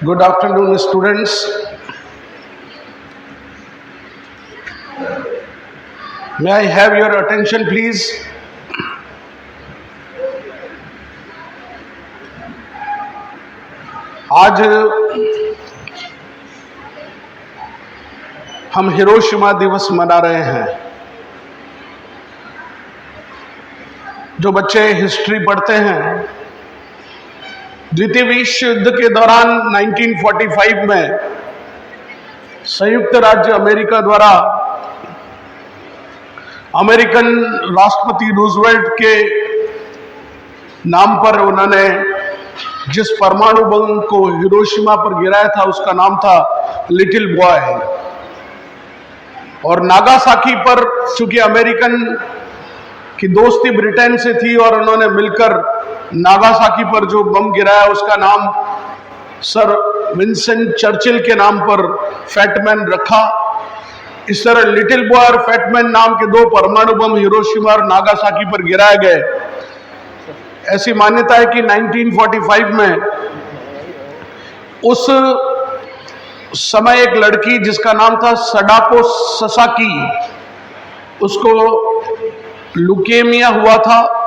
Good afternoon, students. May I have your attention, please? आज हम Hiroshima दिवस मना रहे हैं। जो बच्चे हिस्ट्री पढ़ते हैं, द्वितीय विश्व युद्ध के दौरान 1945 में संयुक्त राज्य अमेरिका द्वारा अमेरिकन राष्ट्रपति रूजवेल्ट के नाम पर उन्होंने जिस परमाणु बम को हिरोशिमा पर गिराया था उसका नाम था लिटिल बॉय। और नागासाकी पर चूंकि अमेरिकन की दोस्ती ब्रिटेन से थी और उन्होंने मिलकर नागासाकी पर जो बम गिराया उसका नाम सर विंसेंट चर्चिल के नाम पर फैटमैन रखा। इस तरह लिटिल बॉय और फैटमैन नाम के दो परमाणु बम हिरोशिमा और नागासाकी पर गिराए गए। ऐसी मान्यता है कि 1945 में उस समय एक लड़की जिसका नाम था सडाको ससाकी, उसको लुकेमिया हुआ था।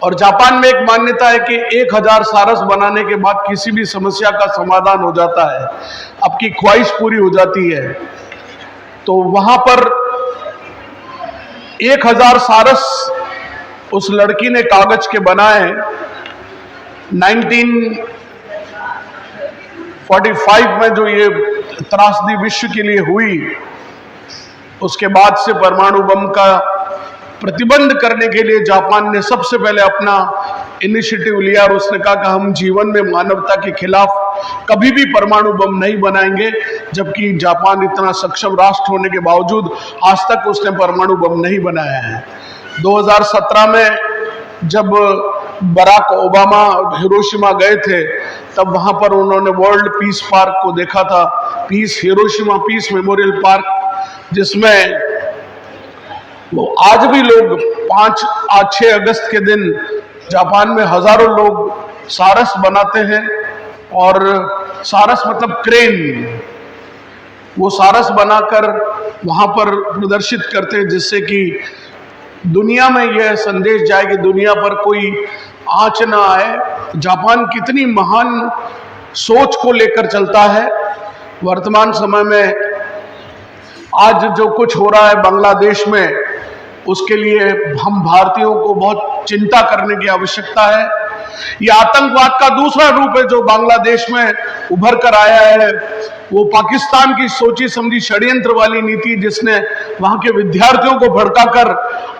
और जापान में एक मान्यता है कि 1000 सारस बनाने के बाद किसी भी समस्या का समाधान हो जाता है, आपकी ख्वाहिश पूरी हो जाती है। तो वहां पर 1000 सारस उस लड़की ने कागज के बनाए। 1945 में जो ये त्रासदी विश्व के लिए हुई, उसके बाद से परमाणु बम का प्रतिबंध करने के लिए जापान ने सबसे पहले अपना इनिशिएटिव लिया और उसने कहा कि हम जीवन में मानवता के खिलाफ कभी भी परमाणु बम नहीं बनाएंगे। जबकि जापान इतना सक्षम राष्ट्र होने के बावजूद आज तक उसने परमाणु बम नहीं बनाया है। 2017 में जब बराक ओबामा हिरोशिमा गए थे तब वहां पर उन्होंने वर्ल्ड पीस पार्क को देखा था, peace Hiroshima peace memorial park, जिसमें वो आज भी लोग 6 अगस्त के दिन जापान में हजारों लोग सारस बनाते हैं। और सारस मतलब क्रेन, वो सारस बनाकर वहां पर प्रदर्शित करते हैं जिससे कि दुनिया में यह संदेश जाए कि दुनिया पर कोई आंच ना आए। जापान कितनी महान सोच को लेकर चलता है। वर्तमान समय में आज जो कुछ हो रहा है बांग्लादेश में, उसके लिए हम भारतीयों को बहुत चिंता करने की आवश्यकता है। यह आतंकवाद का दूसरा रूप है जो बांग्लादेश में उभर कर आया है। वो पाकिस्तान की सोची समझी षड्यंत्र वाली नीति जिसने वहां के विद्यार्थियों को भड़काकर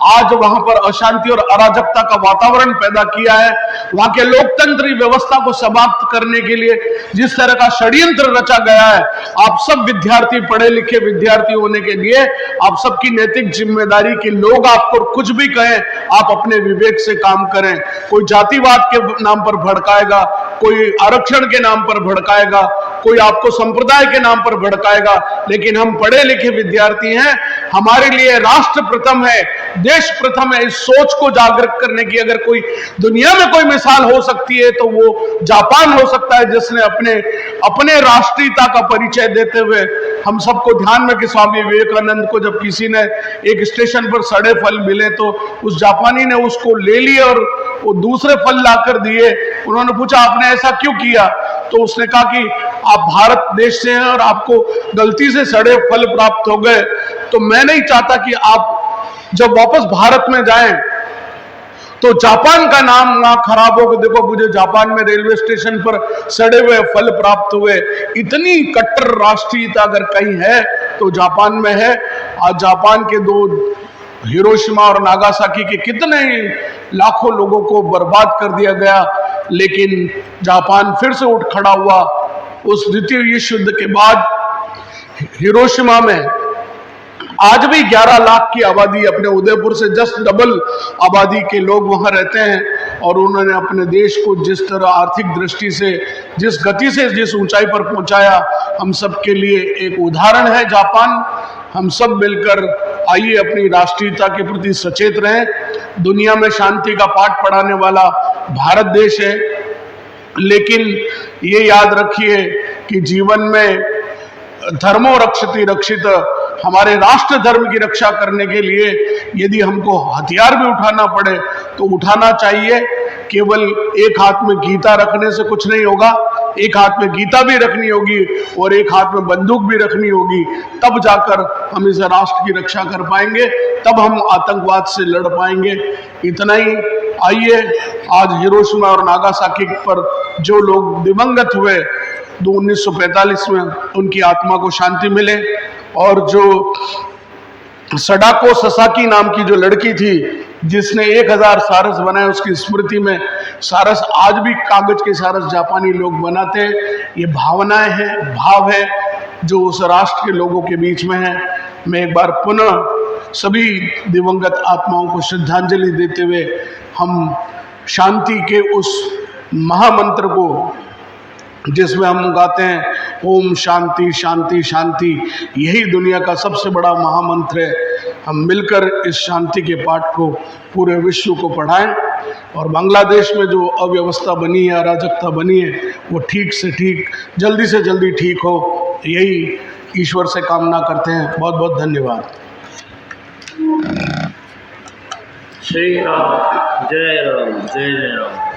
आज वहां पर अशांति और अराजकता का वातावरण पैदा किया है। वहां के लोकतंत्री व्यवस्था को समाप्त करने के लिए जिस तरह का षड्यंत्र रचा गया है, आप सब विद्यार्थी, पढ़े लिखे विद्यार्थी होने के लिए आप सबकी नैतिक जिम्मेदारी कि लोग आपको कुछ भी कहें, आप अपने विवेक से काम करें। कोई जातिवाद के नाम पर भड़काएगा, कोई आरक्षण के नाम पर भड़काएगा, कोई आपको संप्रदाय के नाम पर भड़काएगा, लेकिन हम पढ़े लिखे विद्यार्थी हैं। हमारे लिए राष्ट्र प्रथम है, देश प्रथम है। इस सोच को जागृत करने की अगर कोई दुनिया में कोई मिसाल हो सकती है तो वो जापान हो सकता है, जिसने अपने राष्ट्रीयता का परिचय देते हुए हम सबको ध्यान में कि स्वामी विवेकानंद को जब किसी ने एक स्टेशन पर सड़े फल मिले तो उस जापानी ने उसको ले लिए और वो दूसरे फल लाकर दिए। उन्होंने पूछा आपने ऐसा क्यों किया? तो उसने कहा कि आप भारत देश से हैं और आपको गलती से सड़े फल प्राप्त हो गए, तो मैं नहीं चाहता कि आप जब वापस भारत में जाएं तो जापान का नाम ना खराब हो कि देखो मुझे जापान में रेलवे स्टेशन पर सड़े हुए फल प्राप्त हुए। इतनी कट्टर राष्ट्रीयता अगर कहीं है तो जापान में है। आज जापान के दो हिरोशिमा और नागासाकी के कितने लाखों लोगों को बर्बाद कर दिया गया, लेकिन जापान फिर से उठ खड़ा हुआ। उस द्वितीय विश्व युद्ध के बाद हिरोशिमा में आज भी 11 लाख की आबादी, अपने उदयपुर से जस्ट डबल आबादी के लोग वहां रहते हैं। और उन्होंने अपने देश को जिस तरह आर्थिक दृष्टि से जिस गति से जिस ऊंचाई पर पहुंचाया, हम सब के लिए एक उदाहरण है जापान। हम सब मिलकर आइए अपनी राष्ट्रीयता के प्रति सचेत रहें। दुनिया में शांति का पाठ पढ़ाने वाला भारत देश है, लेकिन ये याद रखिए कि जीवन में धर्मो रक्षति रक्षित, हमारे राष्ट्र धर्म की रक्षा करने के लिए यदि हमको हथियार भी उठाना पड़े तो उठाना चाहिए। केवल एक हाथ में गीता रखने से कुछ नहीं होगा, एक हाथ में गीता भी रखनी होगी और एक हाथ में बंदूक भी रखनी होगी, तब जाकर हम इस राष्ट्र की रक्षा कर पाएंगे, तब हम आतंकवाद से लड़ पाएंगे। इतना ही। आइए आज हिरोशिमा और नागासाकी पर जो लोग दिवंगत हुए 1945 में, उनकी आत्मा को शांति मिले। और जो सडाको ससाकी नाम की जो लड़की थी जिसने 1000 सारस बनाए, उसकी स्मृति में सारस आज भी कागज के सारस जापानी लोग बनाते हैं। ये भावनाएं हैं, भाव है जो उस राष्ट्र के लोगों के बीच में है। मैं एक बार पुनः सभी दिवंगत आत्माओं को श्रद्धांजलि देते हुए हम शांति के उस महामंत्र को, जिसमें हम गाते हैं ओम शांति शांति शांति, यही दुनिया का सबसे बड़ा महामंत्र है, हम मिलकर इस शांति के पाठ को पूरे विश्व को पढ़ाएं और बांग्लादेश में जो अव्यवस्था बनी है, अराजकता बनी है, वो ठीक से ठीक, जल्दी से जल्दी ठीक हो, यही ईश्वर से कामना करते हैं। बहुत बहुत धन्यवाद। श्री राम, जय राम, जय जय राम।